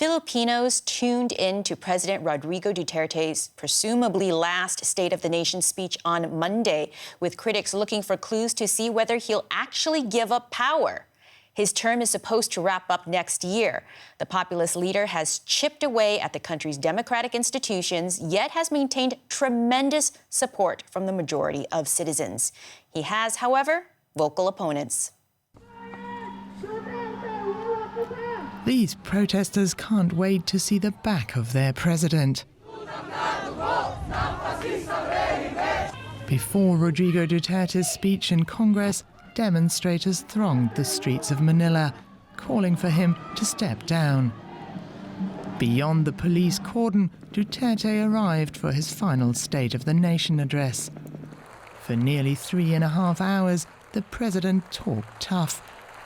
Filipinos tuned in to President Rodrigo Duterte's presumably last State of the Nation speech on Monday, with critics looking for clues to see whether he'll actually give up power. His term is supposed to wrap up next year. The populist leader has chipped away at the country's democratic institutions, yet has maintained tremendous support from the majority of citizens. He has, however, vocal opponents. These protesters can't wait to see the back of their president. Before Rodrigo Duterte's speech in Congress, demonstrators thronged the streets of Manila, calling for him to step down. Beyond the police cordon, Duterte arrived for his final State of the Nation address. For nearly 3.5 hours, the president talked tough,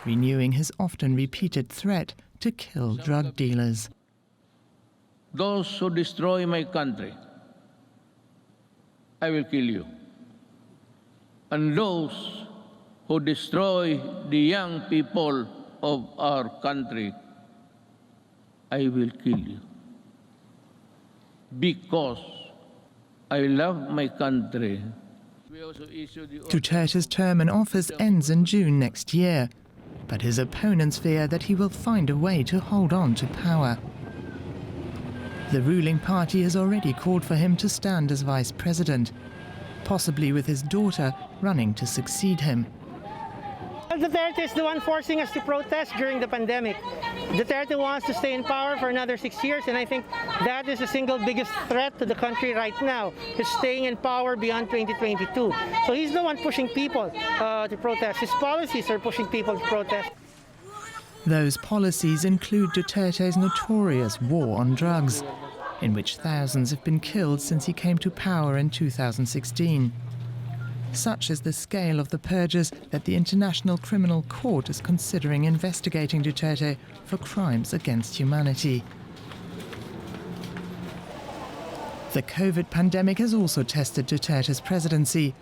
renewing his often repeated threat to kill drug dealers. Those who destroy my country, I will kill you. And those who destroy the young people of our country, I will kill you. Because I love my country. Duterte's term in office ends in June next year, but his opponents fear that he will find a way to hold on to power. The ruling party has already called for him to stand as vice president, possibly with his daughter running to succeed him. Duterte is the one forcing us to protest during the pandemic. Duterte wants to stay in power for another 6 years, and I think that is the single biggest threat to the country right now, is staying in power beyond 2022. So he's the one pushing people to protest. His policies are pushing people to protest. Those policies include Duterte's notorious war on drugs, in which thousands have been killed since he came to power in 2016. Such is the scale of the purges that the International Criminal Court is considering investigating Duterte for crimes against humanity. The COVID pandemic has also tested Duterte's presidency.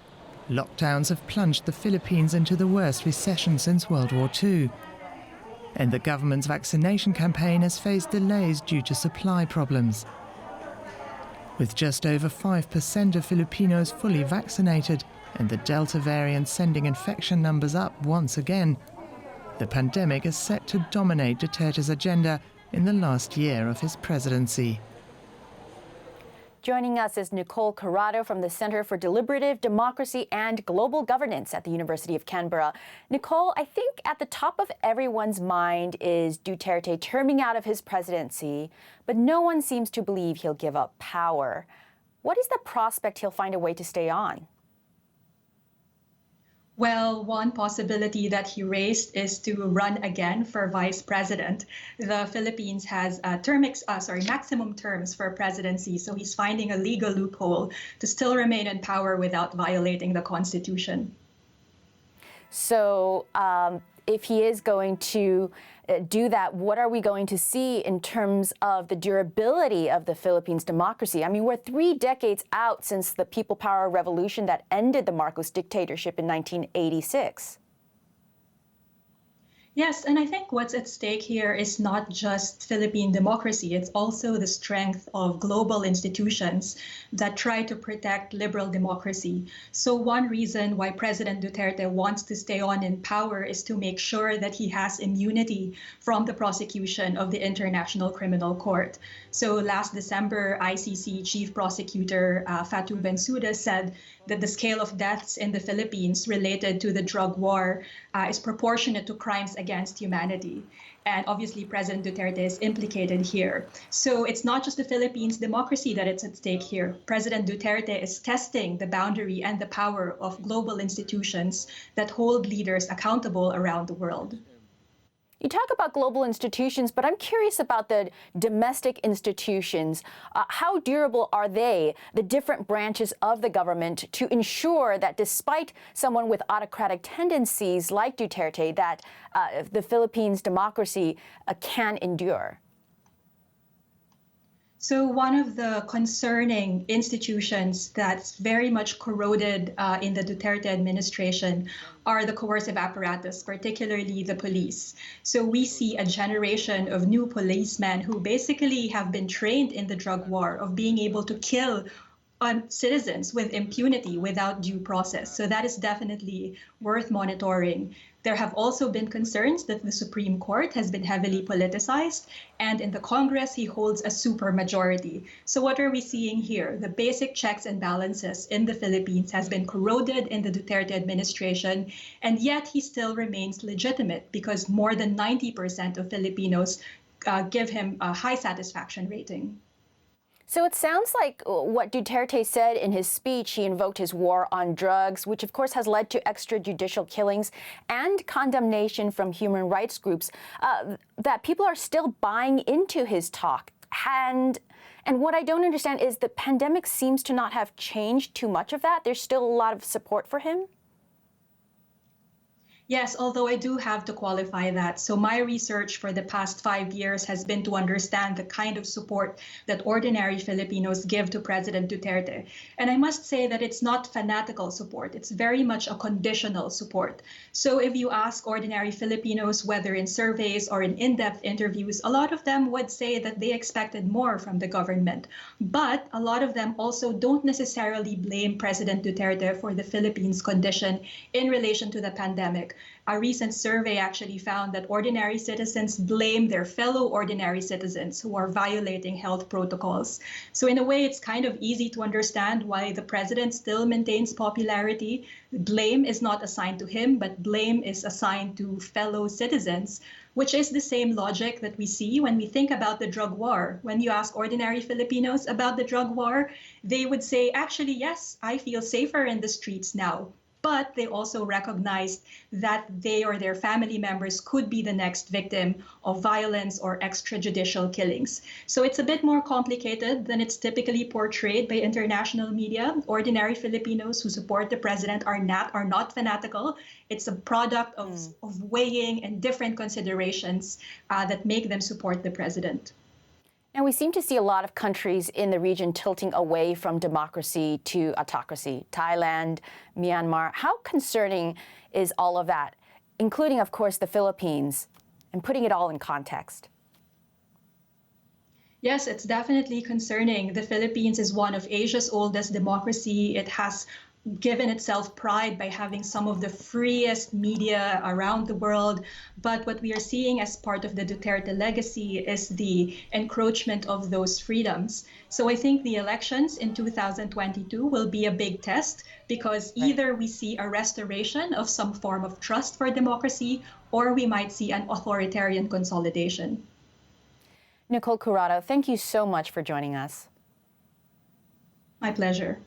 Lockdowns have plunged the Philippines into the worst recession since World War II. And the government's vaccination campaign has faced delays due to supply problems. With just over 5% of Filipinos fully vaccinated, and the Delta variant sending infection numbers up once again, the pandemic is set to dominate Duterte's agenda in the last year of his presidency. Joining us is Nicole Corrado from the Center for Deliberative Democracy and Global Governance at the University of Canberra. Nicole, I think at the top of everyone's mind is Duterte terming out of his presidency, but no one seems to believe he'll give up power. What is the prospect he'll find a way to stay on? Well, one possibility that he raised is to run again for vice president. The Philippines has maximum terms for presidency, so he's finding a legal loophole to still remain in power without violating the Constitution. So if he is going to do that, what are we going to see in terms of the durability of the Philippines' democracy? I mean, we're 3 decades out since the People Power Revolution that ended the Marcos dictatorship in 1986. Yes, and I think what's at stake here is not just Philippine democracy, it's also the strength of global institutions that try to protect liberal democracy. So one reason why President Duterte wants to stay on in power is to make sure that he has immunity from the prosecution of the International Criminal Court. So last December, ICC Chief Prosecutor Fatou Bensouda said that the scale of deaths in the Philippines related to the drug war is proportionate to crimes against humanity. And obviously, President Duterte is implicated here. So it's not just the Philippines' democracy that it's at stake here. President Duterte is testing the boundary and the power of global institutions that hold leaders accountable around the world. You talk about global institutions, but I'm curious about the domestic institutions. How durable are they, the different branches of the government, to ensure that despite someone with autocratic tendencies like Duterte, that the Philippines' democracy can endure? So one of the concerning institutions that's very much corroded in the Duterte administration are the coercive apparatus, particularly the police. So we see a generation of new policemen who basically have been trained in the drug war of being able to kill citizens with impunity without due process. So that is definitely worth monitoring. There have also been concerns that the Supreme Court has been heavily politicized, and in the Congress, he holds a supermajority. So what are we seeing here? The basic checks and balances in the Philippines has been corroded in the Duterte administration, and yet he still remains legitimate because more than 90% of Filipinos give him a high satisfaction rating. So it sounds like what Duterte said in his speech, he invoked his war on drugs, which of course has led to extrajudicial killings and condemnation from human rights groups, that people are still buying into his talk. And what I don't understand is the pandemic seems to not have changed too much of that. There's still a lot of support for him. Yes, although I do have to qualify that. So my research for the past 5 years has been to understand the kind of support that ordinary Filipinos give to President Duterte. And I must say that it's not fanatical support. It's very much a conditional support. So if you ask ordinary Filipinos, whether in surveys or in in-depth interviews, a lot of them would say that they expected more from the government. But a lot of them also don't necessarily blame President Duterte for the Philippines' condition in relation to the pandemic. A recent survey actually found that ordinary citizens blame their fellow ordinary citizens who are violating health protocols. So in a way, it's kind of easy to understand why the president still maintains popularity. Blame is not assigned to him, but blame is assigned to fellow citizens, which is the same logic that we see when we think about the drug war. When you ask ordinary Filipinos about the drug war, they would say, actually, yes, I feel safer in the streets now. But they also recognized that they or their family members could be the next victim of violence or extrajudicial killings. So it's a bit more complicated than it's typically portrayed by international media. Ordinary Filipinos who support the president are not fanatical. It's a product of weighing and different considerations that make them support the president. And we seem to see a lot of countries in the region tilting away from democracy to autocracy. Thailand, Myanmar. How concerning is all of that, including, of course, the Philippines, and putting it all in context? Yes, it's definitely concerning. The Philippines is one of Asia's oldest democracy. It has given itself pride by having some of the freest media around the world. But what we are seeing as part of the Duterte legacy is the encroachment of those freedoms. So I think the elections in 2022 will be a big test because either we see a restoration of some form of trust for democracy or we might see an authoritarian consolidation. Nicole Curado, thank you so much for joining us. My pleasure.